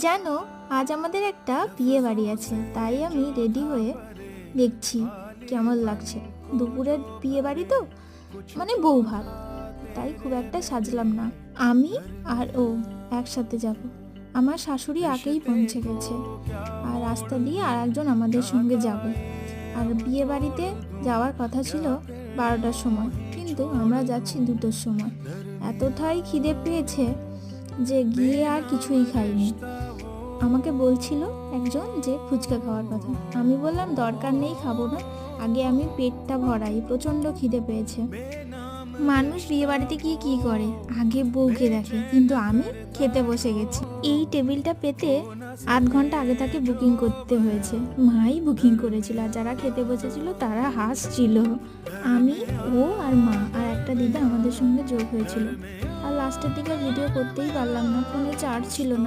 জানো, আজ আমাদের একটা বিয়ে বাড়ি আছে, তাই আমি রেডি হয়ে দেখছি কেমন লাগছে। দুপুরের বিয়ে বাড়ি তো, মানে বউ ভাত, তাই খুব একটা সাজলাম না। আমি আর ও একসাথে যাব। আমার শাশুড়ি আগেই পৌঁছে গেছে, আর রাস্তা দিয়ে আর একজন আমাদের সঙ্গে যাবে। আর বিয়ে বাড়িতে যাওয়ার কথা ছিল 12টার সময়, কিন্তু আমরা যাচ্ছি 2টোর সময়। এতটাই খিদে পেয়েছে যে গিয়ে আর কিছুই খাইনি। আমাকে বলছিল একজন যে ফুচকা খাওয়ার কথা, আমি বললাম দরকার নেই, খাবো না, আগে আমি পেটটা ভরাই, প্রচণ্ড খিদে পেয়েছে। মানুষ বিয়ে বাড়িতে গিয়ে কী করে, আগে বউকে দেখে, কিন্তু আমি খেতে বসে গেছি। এই টেবিলটা পেতে আধ ঘন্টা আগে তাকে বুকিং করতে হয়েছে। মাই বুকিং করেছিল, আর যারা খেতে বসেছিল তারা হাসছিল। আমি, ও আর মা আর একটা দিদা আমাদের সঙ্গে যোগ হয়েছিল। আর লাস্টের দিকে ভিডিও করতেই পারলাম না, ফোনে চার্জ ছিল না।